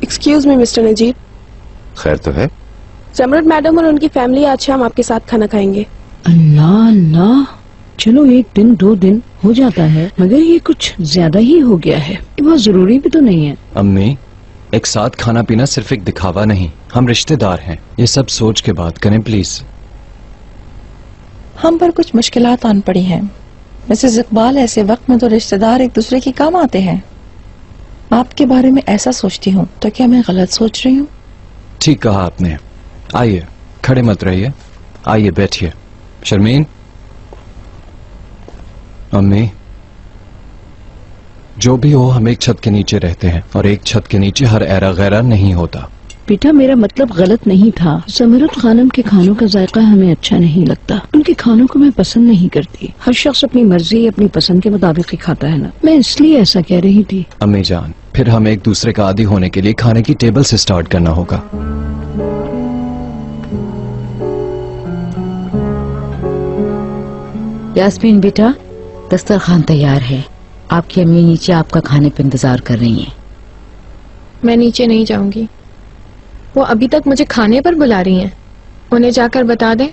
Excuse me mister Najeeb. खैर तो है? जमरुद मैडम और उनकी फैमिली आज शाम आपके साथ खाना खाएंगे। अल्लाह अल्लाह, चलो 1 दिन 2 दिन हो जाता है, मगर ये कुछ ज्यादा ही हो गया है। ये बहुत जरूरी भी तो नहीं है। अम्मी, एक साथ खाना पीना सिर्फ एक दिखावा नहीं, हम रिश्तेदार हैं। ये सब सोच के बात करें प्लीज। हम पर कुछ मुश्किलात आन पड़ी हैं मिसेस इकबाल। ऐसे वक्त में तो रिश्तेदार एक दूसरे के काम आते हैं। आपके बारे में ऐसा सोचती हूँ तो क्या मैं गलत सोच रही हूँ? ठीक कहा आपने। आइए, खड़े मत रहिए, आइए बैठिए। शर्मीन, अम्मी, जो भी हो हम एक छत के नीचे रहते हैं और एक छत के नीचे हर ऐरा गैरा नहीं होता। बेटा, मेरा मतलब गलत नहीं था। जमरुद खानम के खानों का जायका हमें अच्छा नहीं लगता। उनके खानों को मैं पसंद नहीं करती। हर शख्स अपनी मर्जी अपनी पसंद के मुताबिक ही खाता है ना, मैं इसलिए ऐसा कह रही थी। अम्मी जान, फिर हमें एक दूसरे का आदी होने के लिए खाने की टेबल से स्टार्ट करना होगा। यास्मीन बेटा, दस्तरखान तैयार है। आपकी अम्मी नीचे आपका खाने पे इंतजार कर रही हैं। मैं नीचे नहीं जाऊंगी। वो अभी तक मुझे खाने पर बुला रही हैं। उन्हें जाकर बता दें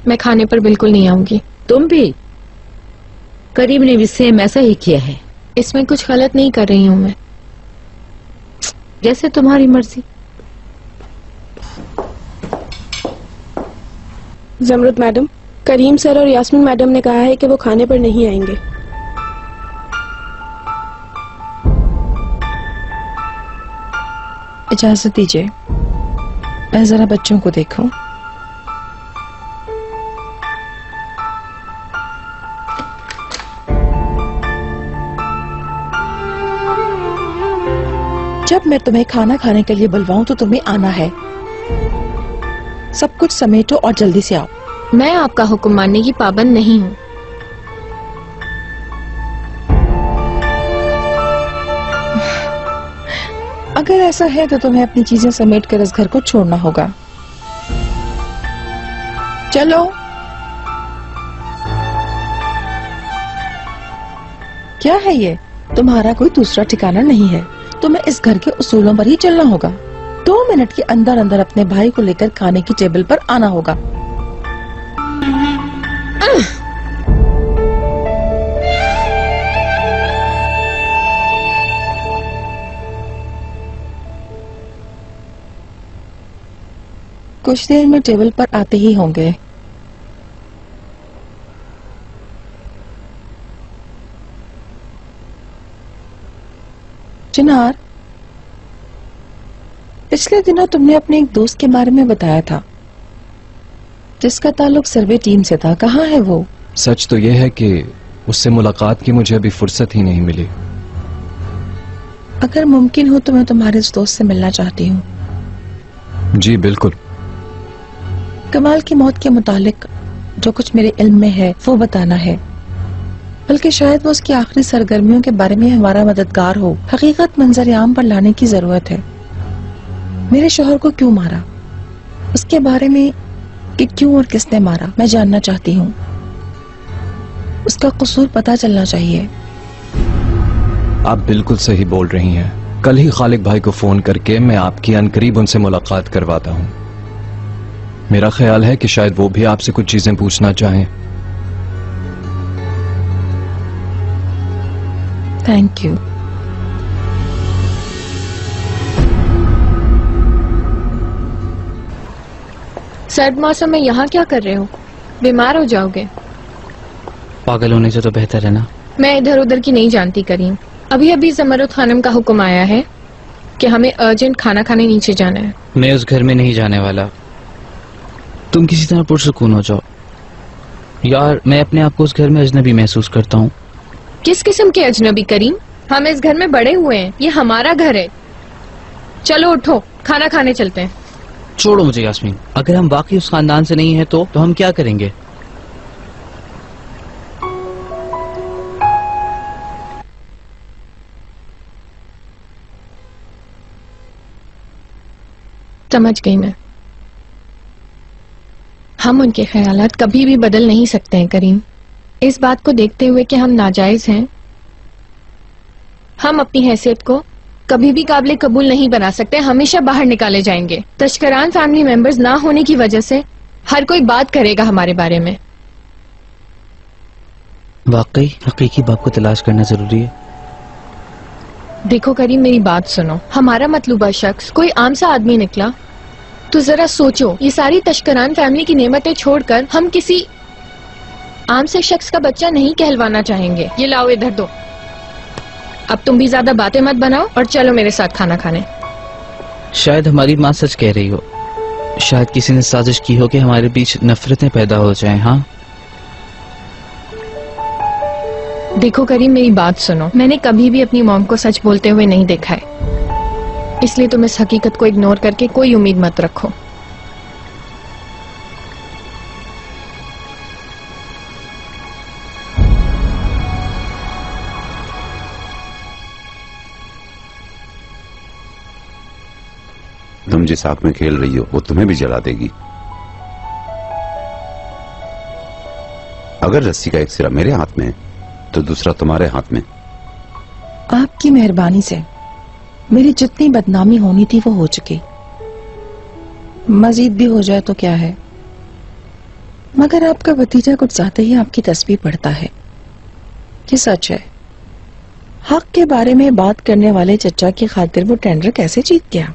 मैं खाने पर बिल्कुल नहीं आऊंगी। तुम भी? करीम ने भी सेम ऐसा ही किया है। इसमें कुछ गलत नहीं कर रही हूँ मैं। जैसे तुम्हारी मर्जी। जमरुद मैडम, करीम सर और यास्मीन मैडम ने कहा है कि वो खाने पर नहीं आएंगे। इजाजत दीजिए, मैं जरा बच्चों को देखूं। जब मैं तुम्हें खाना खाने के लिए बुलवाऊं तो तुम्हें आना है। सब कुछ समेटो और जल्दी से आओ। मैं आपका हुक्म मानने की पाबंद नहीं हूँ। अगर ऐसा है तो तुम्हें अपनी चीजें समेट कर इस घर को छोड़ना होगा। चलो। क्या है ये? तुम्हारा कोई दूसरा ठिकाना नहीं है। तुम्हें इस घर के उसूलों पर ही चलना होगा। 2 मिनट के अंदर अंदर अपने भाई को लेकर खाने की टेबल पर आना होगा। कुछ देर में टेबल पर आते ही होंगे। चिनार, पिछले दिनों तुमने अपने एक दोस्त के बारे में बताया था जिसका ताल्लुक सर्वे टीम से था। कहाँ है वो? सच तो यह है कि उससे मुलाकात की मुझे अभी फुर्सत ही नहीं मिली। अगर मुमकिन हो तो मैं तुम्हारे इस दोस्त से मिलना चाहती हूँ। जी बिल्कुल। कमाल की मौत के मुतालिक जो कुछ मेरे इल्म में है वो बताना है। बल्कि शायद वो उसकी आखिरी सरगर्मियों के बारे में हमारा मददगार हो। हकीकत मंजर आम पर लाने की जरूरत है। मेरे शोहर को क्यों मारा, उसके बारे में कि क्यों और किसने मारा मैं जानना चाहती हूँ। उसका कसूर पता चलना चाहिए। आप बिल्कुल सही बोल रही हैं। कल ही खालिक भाई को फोन करके मैं आपकी अनकरीब उनसे मुलाकात करवाता हूँ। मेरा ख्याल है कि शायद वो भी आपसे कुछ चीजें पूछना चाहें। Thank you. सर्द मौसम में यहाँ क्या कर रहे हो? बीमार हो जाओगे। पागल होने से तो बेहतर है ना। मैं इधर उधर की नहीं जानती करीम। अभी अभी जमरुद खानम का हुक्म आया है कि हमें अर्जेंट खाना खाने नीचे जाना है। मैं उस घर में नहीं जाने वाला। तुम किसी तरह पुरसुकून हो जाओ। यार, मैं अपने आप को उस घर में अजनबी महसूस करता हूँ। किस किस्म के अजनबी करीम? हम इस घर में बड़े हुए हैं, ये हमारा घर है। चलो उठो, खाना खाने चलते हैं। छोड़ो मुझे यास्मीन। अगर हम वाकई उस खानदान से नहीं है तो हम क्या करेंगे? समझ गई मैं। हम उनके ख्यालात कभी भी बदल नहीं सकते हैं करीम। इस बात को देखते हुए कि हम नाजायज हैं, हम अपनी हैसियत को कभी भी काबिल कबूल नहीं बना सकते, हमेशा बाहर निकाले जाएंगे। तशकरान फैमिली मेंबर्स ना होने की वजह से हर कोई बात करेगा हमारे बारे में। वाकई हकीकी बाप को तलाश करना जरूरी है। देखो करीम, मेरी बात सुनो। हमारा मतलूबा शख्स कोई आम सा आदमी निकला तो जरा सोचो, ये सारी तशकरान फैमिली की नेमतें छोड़कर हम किसी आम से शख्स का बच्चा नहीं कहलवाना चाहेंगे। ये लाओ, इधर दो। अब तुम भी ज्यादा बातें मत बनाओ और चलो मेरे साथ खाना खाने। शायद हमारी माँ सच कह रही हो, शायद किसी ने साजिश की हो कि हमारे बीच नफरतें पैदा हो जाएं। हाँ देखो करीम, मेरी बात सुनो। मैंने कभी भी अपनी मॉम को सच बोलते हुए नहीं देखा है, इसलिए तुम इस हकीकत को इग्नोर करके कोई उम्मीद मत रखो। तुम जिस आग में खेल रही हो वो तुम्हें भी जला देगी। अगर रस्सी का एक सिरा मेरे हाथ में है तो दूसरा तुम्हारे हाथ में। आपकी मेहरबानी से मेरी जितनी बदनामी होनी थी वो हो चुकी, मजीद भी हो जाए तो क्या है। मगर आपका भतीजा कुछ ज्यादा ही आपकी तस्वीर पढ़ता है, ये सच है। हक के बारे में बात करने वाले चचा की खातिर वो टेंडर कैसे जीत गया?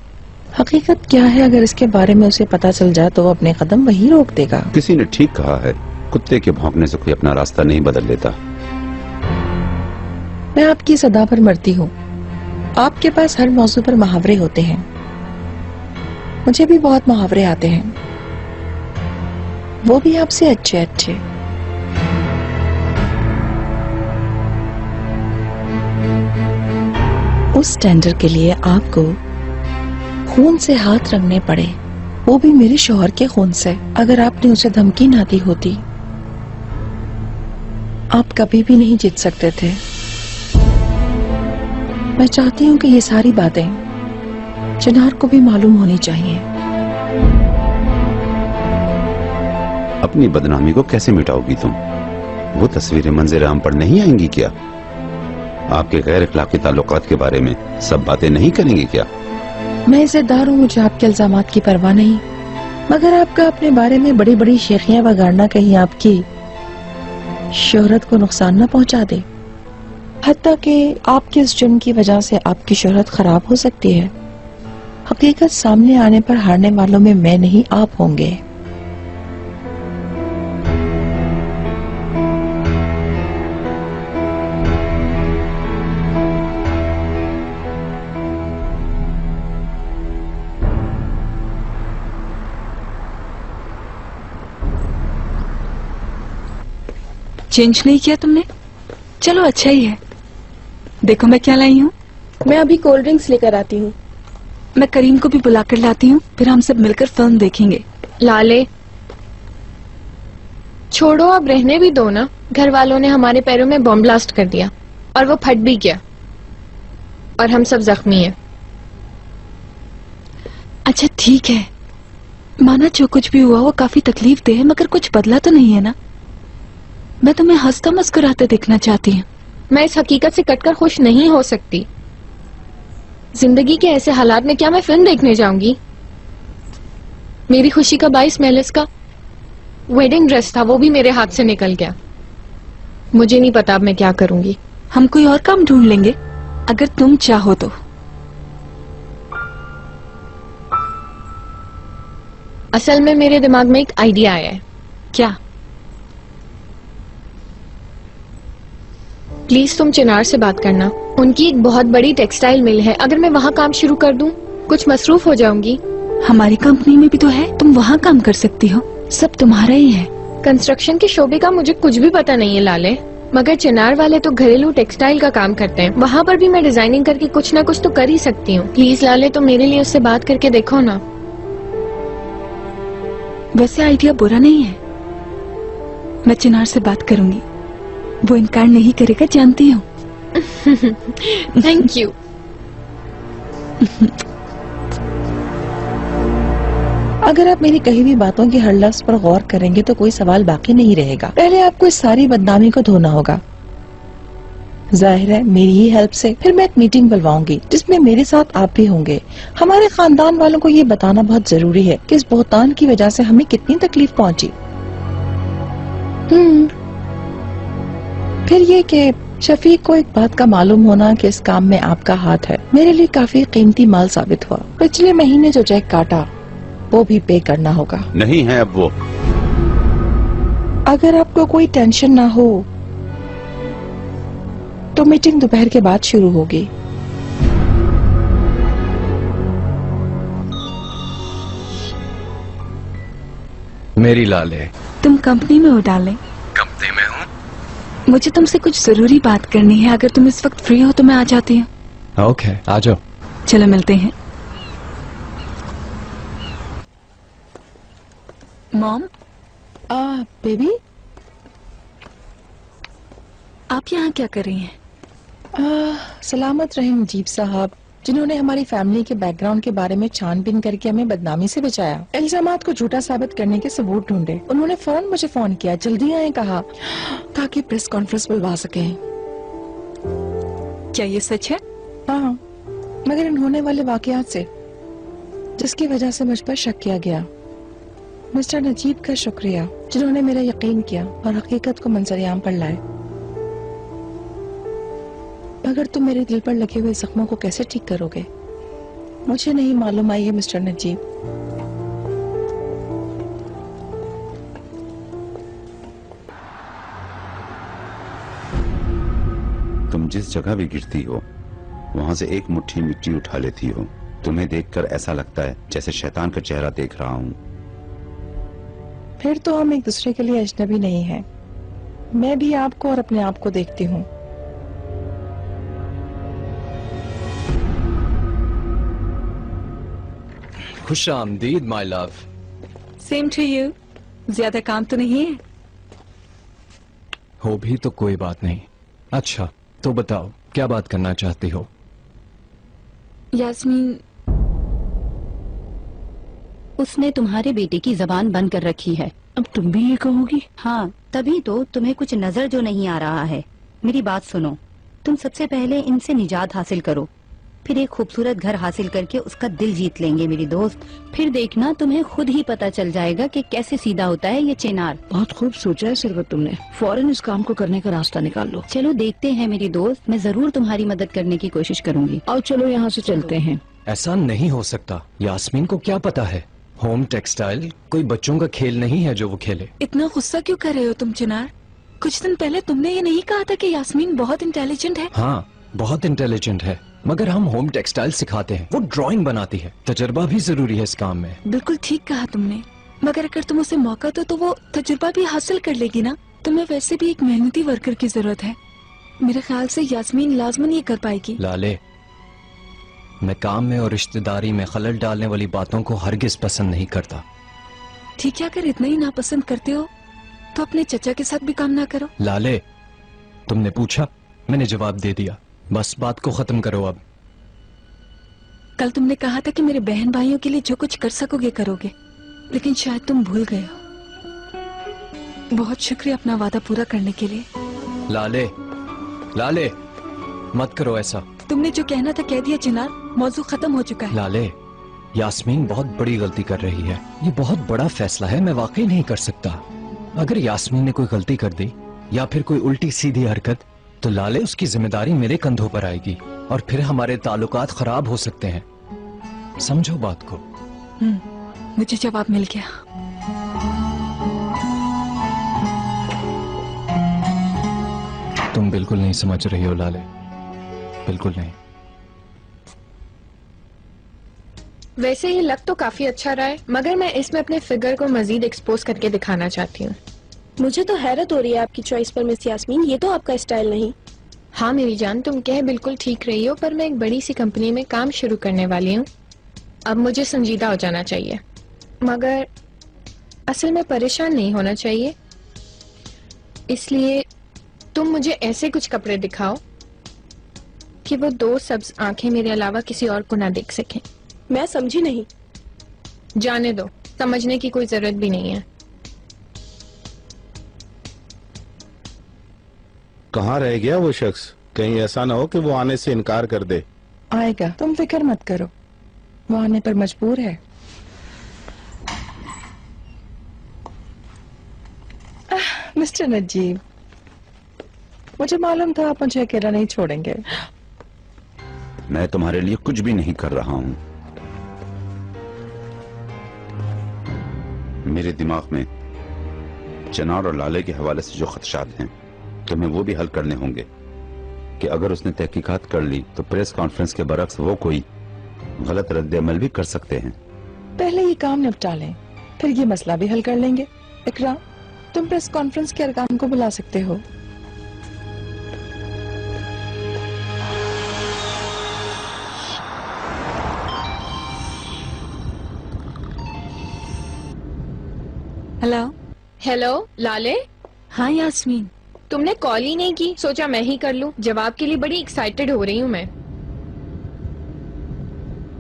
हकीकत क्या है, अगर इसके बारे में उसे पता चल जाए तो वो अपने कदम वहीं रोक देगा। किसी ने ठीक कहा है, कुत्ते के भौंकने से कोई अपना रास्ता नहीं बदल लेता। मैं आपकी सदा पर मरती हूँ। आपके पास हर मौजू पर मुहावरे होते हैं, मुझे भी बहुत मुहावरे आते हैं, वो भी आपसे अच्छे अच्छे। उस टेंडर के लिए आपको खून से हाथ रंगने पड़े, वो भी मेरे शौहर के खून से। अगर आपने उसे धमकी ना दी होती, आप कभी भी नहीं जीत सकते थे। मैं चाहती हूँ कि ये सारी बातें चिनार को भी मालूम होनी चाहिए। अपनी बदनामी को कैसे मिटाओगी तुम? वो तस्वीरें मंजर आम पर नहीं आएंगी क्या? आपके गैर अखलाकी ताल्लुकात के बारे में सब बातें नहीं करेंगे क्या? मैं इज़्ज़तदार हूँ, मुझे आपके इल्जामात की परवाह नहीं, मगर आपका अपने बारे में बड़ी बड़ी शेखियां वगाड़ना कहीं आपकी शोहरत को नुकसान न पहुंचा दे। हत्ता कि आपके इस जुर्म की वजह से आपकी शोहरत खराब हो सकती है। हकीकत सामने आने पर हारने वालों में मैं नहीं, आप होंगे। चेंज नहीं किया तुमने? चलो अच्छा ही है। देखो मैं क्या लाई हूँ। मैं अभी कोल्ड ड्रिंक्स लेकर आती हूँ। मैं करीम को भी बुलाकर लाती हूँ, फिर हम सब मिलकर फिल्म देखेंगे। लाले छोड़ो, अब रहने भी दो ना। घर वालों ने हमारे पैरों में बॉम्ब ब्लास्ट कर दिया और वो फट भी गया और हम सब जख्मी हैं। अच्छा ठीक है, माना जो कुछ भी हुआ वो काफी तकलीफ दे है, मगर कुछ बदला तो नहीं है ना। मैं तुम्हें हंसता मुस्कुराते देखना चाहती हूँ। मैं इस हकीकत से कटकर खुश नहीं हो सकती। जिंदगी के ऐसे हालात में क्या मैं फिल्म देखने जाऊंगी? मेरी खुशी का बाइस महलिस का वेडिंग ड्रेस था, वो भी मेरे हाथ से निकल गया। मुझे नहीं पता अब मैं क्या करूंगी। हम कोई और काम ढूंढ लेंगे अगर तुम चाहो तो। असल में मेरे दिमाग में एक आइडिया आया है। क्या? प्लीज तुम चिनार से बात करना। उनकी एक बहुत बड़ी टेक्सटाइल मिल है, अगर मैं वहाँ काम शुरू कर दूं कुछ मसरूफ हो जाऊंगी। हमारी कंपनी में भी तो है, तुम वहाँ काम कर सकती हो, सब तुम्हारा ही है। कंस्ट्रक्शन के शोबे का मुझे कुछ भी पता नहीं है लाले, मगर चिनार वाले तो घरेलू टेक्सटाइल का काम करते हैं, वहाँ पर भी मैं डिजाइनिंग करके कुछ ना कुछ तो कर ही सकती हूँ। प्लीज लाले, तो मेरे लिए उससे बात करके देखो ना। वैसे आइडिया बुरा नहीं है, मैं चिनार से बात करूंगी, वो इनकार नहीं करेगा, जानती हूँ। Thank you. अगर आप मेरी कही भी बातों की हर लफ्ज पर गौर करेंगे तो कोई सवाल बाकी नहीं रहेगा। पहले आपको इस सारी बदनामी को धोना होगा। जाहिर है मेरी ही हेल्प से फिर मैं एक मीटिंग बुलवाऊंगी जिसमें मेरे साथ आप भी होंगे। हमारे खानदान वालों को ये बताना बहुत जरूरी है कि इस बोहतान की वजह से हमें कितनी तकलीफ पहुंची। फिर ये कि शफीक को एक बात का मालूम होना कि इस काम में आपका हाथ है मेरे लिए काफी कीमती माल साबित हुआ। पिछले महीने जो चेक काटा वो भी पे करना होगा। नहीं है अब वो। अगर आपको कोई टेंशन ना हो तो मीटिंग दोपहर के बाद शुरू होगी। मेरी लाले। तुम कंपनी में हो डाले? कंपनी में हूँ। मुझे तुमसे कुछ जरूरी बात करनी है। अगर तुम इस वक्त फ्री हो तो मैं आ जाती हूँ। ओके, आ जाओ। चलो मिलते हैं। मॉम। बेबी, आप यहाँ क्या कर रही हैं? सलामत रहे नजीब साहब, जिन्होंने हमारी फैमिली के बैकग्राउंड के बारे में छानबीन करके हमें बदनामी से बचाया, इल्जामात को झूठा साबित करने के सबूत ढूंढे। उन्होंने फौरन मुझे फोन किया, जल्दी आए कहा, ताकि प्रेस कॉन्फ्रेंस बुलवा सके। क्या ये सच है? हाँ, मगर इन होने वाले वाकयात से जिसकी वजह से मुझ पर शक किया गया, मिस्टर नजीब का शुक्रिया जिन्होंने मेरा यकीन किया और हकीकत को मंजर-ए-आम पर लाए। मगर तुम मेरे दिल पर लगे हुए जख्मों को कैसे ठीक करोगे, मुझे नहीं मालूम। आई है मिस्टर नजीब, तुम जिस जगह भी गिरती हो वहां से एक मुट्ठी मिट्टी उठा लेती हो। तुम्हें देखकर ऐसा लगता है जैसे शैतान का चेहरा देख रहा हूँ। फिर तो हम एक दूसरे के लिए अजनबी नहीं हैं। मैं भी आपको और अपने आप को देखती हूँ। खुश आमदीद my love. Same to you. ज्यादा काम तो नहीं है? हो भी तो कोई बात नहीं। अच्छा तो बताओ क्या बात करना चाहती हो? यास्मीन, उसने तुम्हारे बेटे की जबान बंद कर रखी है। अब तुम भी ये कहोगी? हाँ, तभी तो तुम्हें कुछ नजर जो नहीं आ रहा है। मेरी बात सुनो, तुम सबसे पहले इनसे निजात हासिल करो, फिर एक खूबसूरत घर हासिल करके उसका दिल जीत लेंगे मेरी दोस्त। फिर देखना तुम्हें खुद ही पता चल जाएगा कि कैसे सीधा होता है ये चिनार। बहुत खूब सोचा है सिरवत तुमने। फौरन इस काम को करने का रास्ता निकाल लो। चलो देखते हैं मेरी दोस्त, मैं जरूर तुम्हारी मदद करने की कोशिश करूंगी। और चलो यहाँ से चलते हैं। ऐसा नहीं हो सकता। यास्मीन को क्या पता है? होम टेक्सटाइल कोई बच्चों का खेल नहीं है जो वो खेले। इतना गुस्सा क्यों कर रहे हो तुम चिनार? कुछ दिन पहले तुमने ये नहीं कहा था कि यास्मीन बहुत इंटेलिजेंट है? हाँ, बहुत इंटेलिजेंट है, मगर हम होम टेक्सटाइल सिखाते हैं, वो ड्राइंग बनाती है। तजुर्बा भी जरूरी है इस काम में। बिल्कुल ठीक कहा तुमने, मगर अगर तुम उसे मौका दो तो वो तजुर्बा भी हासिल कर लेगी ना। तुम्हें वैसे भी एक मेहनती वर्कर की जरूरत है। मेरे ख्याल से यास्मीन लाजमन ये कर पाएगी। लाले, मैं काम में और रिश्तेदारी में खलल डालने वाली बातों को हरगिज पसंद नहीं करता। ठीक है, अगर इतना ही नापसंद करते हो तो अपने चचा के साथ भी काम ना करो। लाले, तुमने पूछा, मैंने जवाब दे दिया, बस बात को खत्म करो अब। कल तुमने कहा था कि मेरे बहन भाइयों के लिए जो कुछ कर सकोगे करोगे, लेकिन शायद तुम भूल गए हो। बहुत शुक्रिया अपना वादा पूरा करने के लिए। लाले, लाले, मत करो ऐसा। तुमने जो कहना था कह दिया चिनार, मौजू खत्म हो चुका है। लाले, यास्मीन बहुत बड़ी गलती कर रही है। ये बहुत बड़ा फैसला है, मैं वाकई नहीं कर सकता। अगर यास्मीन ने कोई गलती कर दी या फिर कोई उल्टी सीधी हरकत, तो लाले उसकी जिम्मेदारी मेरे कंधों पर आएगी और फिर हमारे ताल्लुकात खराब हो सकते हैं। समझो बात को। मुझे जवाब मिल गया। तुम बिल्कुल नहीं समझ रही हो लाले, बिल्कुल नहीं। वैसे ये लग तो काफी अच्छा रहा है, मगर मैं इसमें अपने फिगर को मजीद एक्सपोज करके दिखाना चाहती हूँ। मुझे तो हैरत हो रही है आपकी चॉइस पर मिस यास्मीन, ये तो आपका स्टाइल नहीं। हाँ मेरी जान, तुम कह बिल्कुल ठीक रही हो, पर मैं एक बड़ी सी कंपनी में काम शुरू करने वाली हूँ। अब मुझे संजीदा हो जाना चाहिए, मगर असल में परेशान नहीं होना चाहिए। इसलिए तुम मुझे ऐसे कुछ कपड़े दिखाओ कि वो दो सब्ज आंखें मेरे अलावा किसी और को ना देख सकें। मैं समझी नहीं। जाने दो, समझने की कोई जरूरत भी नहीं है। कहाँ रह गया वो शख्स? कहीं ऐसा ना हो कि वो आने से इनकार कर दे। आएगा, तुम फिक्र मत करो, वो आने पर मजबूर है। मिस्टर नजीब, मुझे मालूम था आप मुझे अकेला नहीं छोड़ेंगे। मैं तुम्हारे लिए कुछ भी नहीं कर रहा हूं। मेरे दिमाग में चनार और लाले के हवाले से जो खदशात हैं तुम्हें वो भी हल करने होंगे कि अगर उसने तहकीकात कर ली तो प्रेस कॉन्फ्रेंस के बरक्स वो कोई गलत रद्द-ए-अमल भी कर सकते हैं। पहले ये काम निपटा लें, फिर ये मसला भी हल कर लेंगे। इकरा, तुम प्रेस कॉन्फ्रेंस के अरकान को बुला सकते हो। हेलो। हेलो लाले। हाँ यास्मीन। तुमने कॉल ही नहीं की, सोचा मैं ही कर लूं। जवाब के लिए बड़ी एक्साइटेड हो रही हूँ मैं।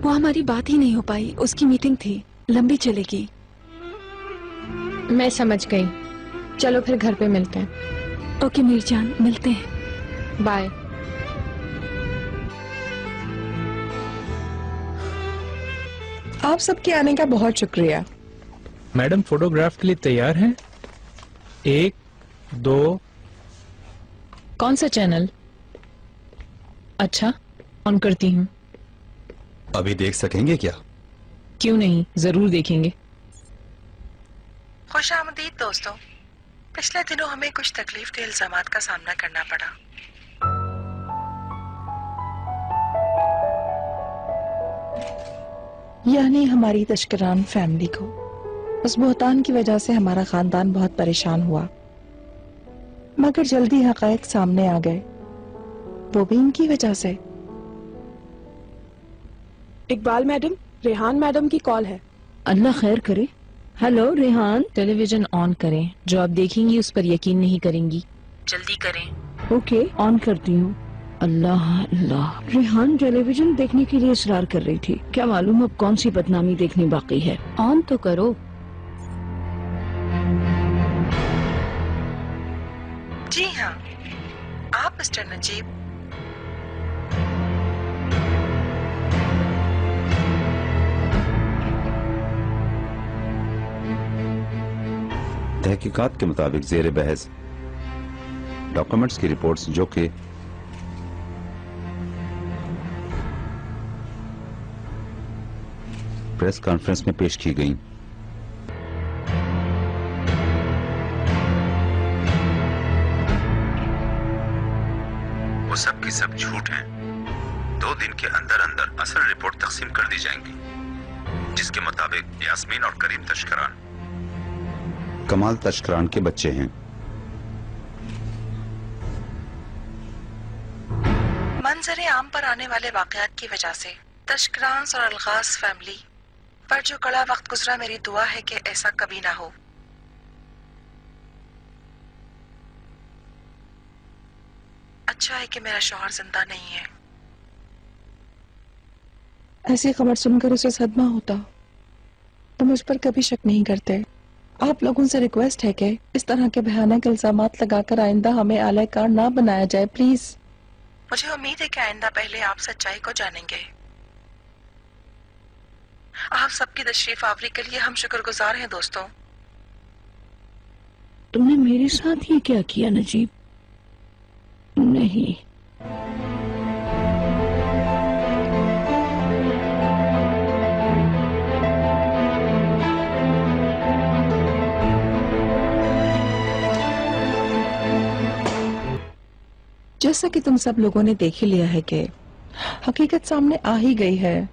वो हमारी बात ही नहीं हो पाई, उसकी मीटिंग थी, लंबी चलेगी। मैं समझ गई, चलो फिर घर पे मिलते हैं। ओके मीरजान, मिलते हैं। बाय। आप सबके आने का बहुत शुक्रिया। मैडम फोटोग्राफ के लिए तैयार हैं? 1, 2। कौन सा चैनल? अच्छा, ऑन करती हूँ। अभी देख सकेंगे क्या? क्यों नहीं, जरूर देखेंगे। खुशामदीद दोस्तों, पिछले दिनों हमें कुछ तकलीफ के इल्जामात का सामना करना पड़ा। यानी हमारी तशकरान फैमिली को। उस बुहतान की वजह से हमारा खानदान बहुत परेशान हुआ, मगर जल्दी हकायक सामने आ गए, वो भी इनकी वजह से। इकबाल मैडम, रेहान मैडम की कॉल है। अल्लाह खैर करे। हेलो रेहान। टेलीविजन ऑन करें, जो आप देखेंगी उस पर यकीन नहीं करेंगी। जल्दी करें। ओके, ऑन करती हूँ। अल्लाह अल्लाह। रेहान टेलीविजन देखने के लिए इसरार कर रही थी, क्या मालूम अब कौन सी बदनामी देखनी बाकी है। ऑन तो करो। जी हाँ, आप मिस्टर नजीब। तहकीकात के मुताबिक जेर बहस डॉक्यूमेंट्स की रिपोर्ट्स जो कि प्रेस कॉन्फ्रेंस में पेश की गई, वो सब की सब झूठ हैं। 2 दिन के अंदर अंदर असल रिपोर्ट तकसीम कर दी जाएंगी, जिसके मुताबिक यास्मीन और करीम तशकरान कमाल तशकरान के बच्चे हैं। मंजर आम पर आने वाले वाकयात की वजह से तशकरान और अलगास फैमिली पर जो कड़ा वक्त गुजरा, मेरी दुआ है कि ऐसा कभी ना हो। अच्छा है कि मेरा शौहर जिंदा नहीं है। ऐसी खबर सुनकर उसे सदमा होता तो मुझ पर कभी शक नहीं करते। आप लोगों से रिक्वेस्ट है कि इस तरह के भयानक इल्जामात लगाकर आइंदा हमें आलाकार ना बनाया जाए, प्लीज। मुझे उम्मीद है कि आइंदा पहले आप सच्चाई को जानेंगे। आप सबकी तशरीफ आवरी के लिए हम शुक्रगुजार हैं दोस्तों। तुमने मेरे साथ ये क्या किया नजीब? नहीं, जैसा कि तुम सब लोगों ने देख ही लिया है कि हकीकत सामने आ ही गई है।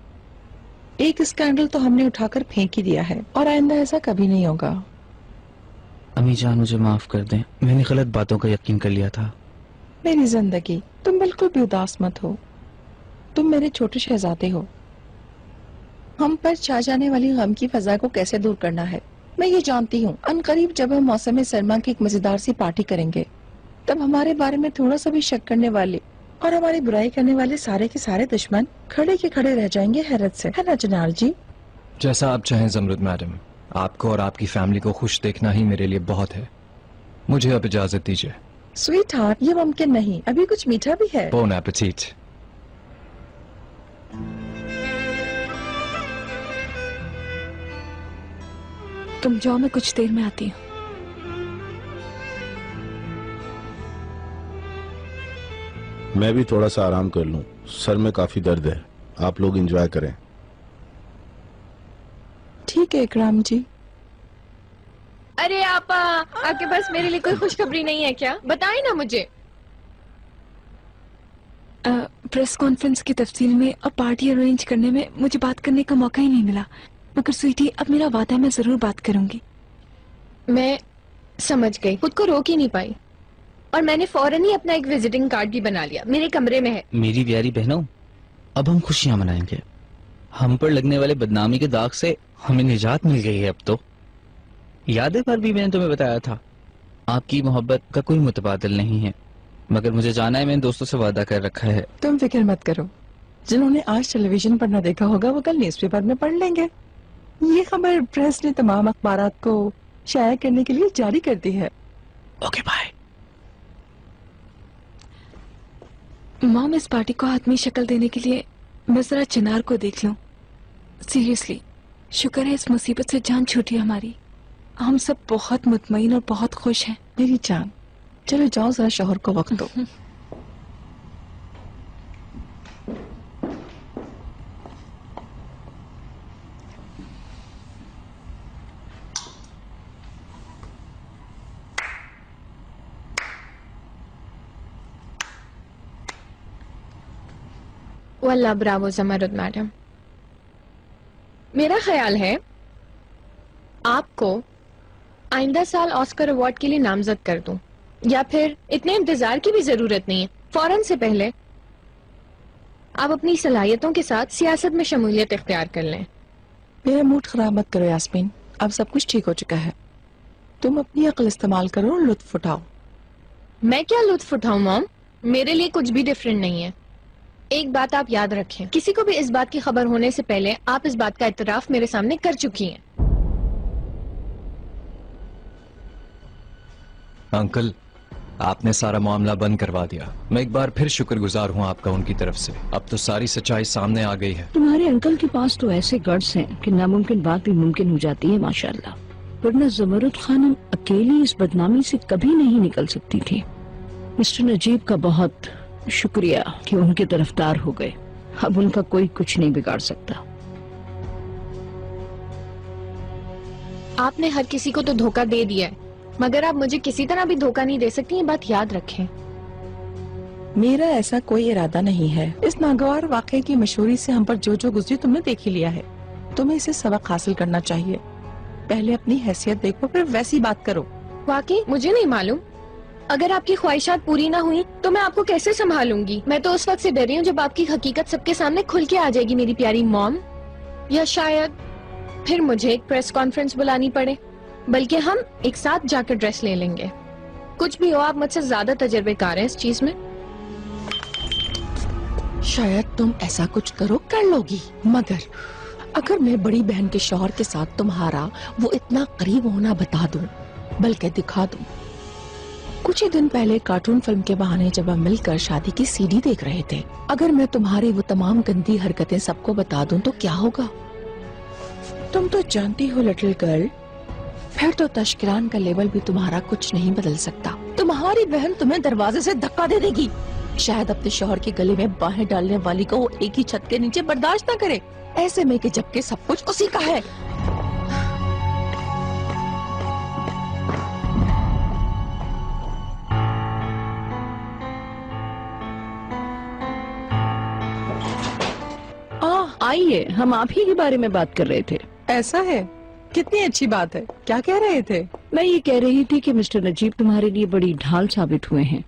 एक स्कैंडल तो हमने उठाकर फेंक ही दिया है और आइंदा ऐसा कभी नहीं होगा। अम्मी जान मुझे माफ कर दें, मैंने गलत बातों का यकीन कर लिया था। मेरी जिंदगी, तुम बिल्कुल भी उदास मत हो। तुम मेरे छोटे शहजादे हो। हम पर छा जाने वाली गम की फजा को कैसे दूर करना है मैं ये जानती हूँ। अनकरीब जब हम मौसम सरमा की एक मजेदार सी पार्टी करेंगे, तब हमारे बारे में थोड़ा सा भी शक करने वाले और हमारी बुराई करने वाले सारे के सारे दुश्मन खड़े के खड़े रह जाएंगे हैरत से, है ना जनार जी? जैसा आप चाहें जमरुद मैडम, आपको और आपकी फैमिली को खुश देखना ही मेरे लिए बहुत है। मुझे अब इजाजत दीजिए। स्वीट हार्ट, ये मुमकिन नहीं, अभी कुछ मीठा भी है। Bon appetit. तुम जाओ, मैं कुछ देर में आती हूँ। मैं भी थोड़ा सा आराम कर लूं, सर में काफी दर्द है। आप लोग एंजॉय करें। ठीक है इकराम जी। अरे आपा, आपके पास मेरे लिए कोई खुशखबरी नहीं है क्या? बताएं ना मुझे। प्रेस कॉन्फ्रेंस की तफसील में और पार्टी अरेंज करने में मुझे बात करने का मौका ही नहीं मिला, मगर स्वीटी अब मेरा वादा है, मैं जरूर बात करूंगी। मैं समझ गई, खुद को रोक ही नहीं पाई और मैंने फौरन ही अपना एक विजिटिंग कार्ड भी बना लिया, मेरे कमरे में है। मेरी प्यारी बहनों, अब हम खुशियां मनाएंगे। हम पर लगने वाले बदनामी के दाग से हमें निजात मिल गई है अब तो। यादें पर भी मैंने तुम्हें बताया था, आपकी मोहब्बत का कोई मुतबादिल नहीं है, मगर मुझे जाना है, मैंने दोस्तों से वादा कर रखा है। तुम फिक्र मत करो, जिन्होंने आज टेलीविजन पर न देखा होगा वो कल न्यूज़पेपर में पढ़ लेंगे। ये खबर प्रेस ने तमाम अखबारात को शाया करने के लिए जारी कर दी है। Okay bye. मॉम, इस पार्टी को आदमी शक्ल देने के लिए मैं जरा चिनार को देख लूं। सीरियसली, शुक्र है इस मुसीबत से जान छूटी हमारी। हम सब बहुत मुतमईन और बहुत खुश हैं। मेरी जान, चलो जाओ जरा शौहर को वक्त दो। वल्लाह ब्रावो जमरुद मैडम, मेरा ख्याल है आपको आइंदा साल ऑस्कर अवार्ड के लिए नामजद कर दूं, या फिर इतने इंतजार की भी जरूरत नहीं है। फौरन से पहले आप अपनी सलाहियतों के साथ सियासत में शमूलियत इख्तियार कर लें। मेरा मूड खराब मत करो यास्मीन, अब सब कुछ ठीक हो चुका है। तुम अपनी अक्ल इस्तेमाल करो और लुत्फ उठाओ। मैं क्या लुत्फ उठाऊं मॉम, मेरे लिए कुछ भी डिफरेंट नहीं है। एक बात आप याद रखें, किसी को भी इस बात की खबर होने से पहले आप इस बात का इतराफ मेरे सामने कर चुकी हैं। अंकल, आपने सारा मामला बंद करवा दिया। मैं एक बार फिर शुक्रगुजार हूँ आपका उनकी तरफ से। अब तो सारी सच्चाई सामने आ गई है। तुम्हारे अंकल के पास तो ऐसे गट्स हैं कि नामुमकिन बात भी मुमकिन हो जाती है माशाल्लाह, वरना ज़मरुद खानम अकेली इस बदनामी से कभी नहीं निकल सकती थी। मिस्टर नजीब का बहुत शुक्रिया कि उनके तरफदार हो गए। अब उनका कोई कुछ नहीं बिगाड़ सकता। आपने हर किसी को तो धोखा दे दिया है, मगर आप मुझे किसी तरह भी धोखा नहीं दे सकती, ये बात याद रखें। मेरा ऐसा कोई इरादा नहीं है। इस नागवार वाकये की मशहूरी से हम पर जो जो गुजरी तुमने देख ही लिया है। तुम्हें इसे सबक हासिल करना चाहिए। पहले अपनी हैसियत देखो, फिर वैसी बात करो। वाकई मुझे नहीं मालूम, अगर आपकी ख्वाहिशात पूरी ना हुई तो मैं आपको कैसे संभालूंगी। मैं तो उस वक्त से डर रही हूँ जब आपकी हकीकत सबके सामने खुल के आ जाएगी मेरी प्यारी मॉम, या शायद फिर मुझे एक प्रेस कॉन्फ्रेंस बुलानी पड़े, बल्कि हम एक साथ जाकर ड्रेस ले लेंगे। कुछ भी हो, आप मुझसे ज्यादा तजर्बेकार हैं इस चीज में। शायद तुम ऐसा कुछ करो कर लोगी, मगर अगर मैं बड़ी बहन के शौहर के साथ तुम्हारा वो इतना करीब होना बता दूं, बल्कि दिखा दूं। कुछ ही दिन पहले कार्टून फिल्म के बहाने जब हम मिलकर शादी की सीडी देख रहे थे, अगर मैं तुम्हारी वो तमाम गंदी हरकतें सबको बता दूं तो क्या होगा? तुम तो जानती हो लिटिल गर्ल, फिर तो तशकिरान का लेवल भी तुम्हारा कुछ नहीं बदल सकता। तुम्हारी बहन तुम्हें दरवाजे से धक्का दे देगी। शायद अपने शौहर के गले में बाहें डालने वाली को वो एक ही छत के नीचे बर्दाश्त न करे। ऐसे में कि जबकि सब कुछ उसी का है। आइए, हम आप ही के बारे में बात कर रहे थे। ऐसा है? कितनी अच्छी बात है। क्या कह रहे थे? मैं ये कह रही थी कि मिस्टर नजीब तुम्हारे लिए बड़ी ढाल साबित हुए हैं।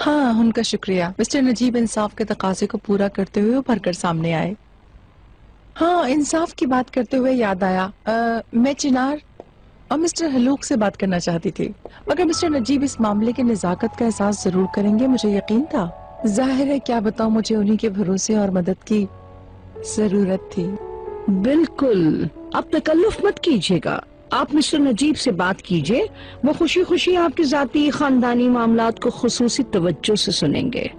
हाँ, उनका शुक्रिया। मिस्टर नजीब इंसाफ के तकाजे को पूरा करते हुए उभर कर सामने आए। हाँ, इंसाफ की बात करते हुए याद आया, मैं चिनार और मिस्टर हलूक से बात करना चाहती थी, मगर मिस्टर नजीब इस मामले की नजाकत का एहसास जरूर करेंगे, मुझे यकीन था। जाहिर है, क्या बताऊं, मुझे उन्हीं के भरोसे और मदद की जरूरत थी। बिल्कुल, अब तकल्लुफ मत कीजिएगा। आप मिस्टर नजीब से बात कीजिए, वो खुशी खुशी आपके जाती खानदानी मामलात को खुसूसी तवज्जो से सुनेंगे।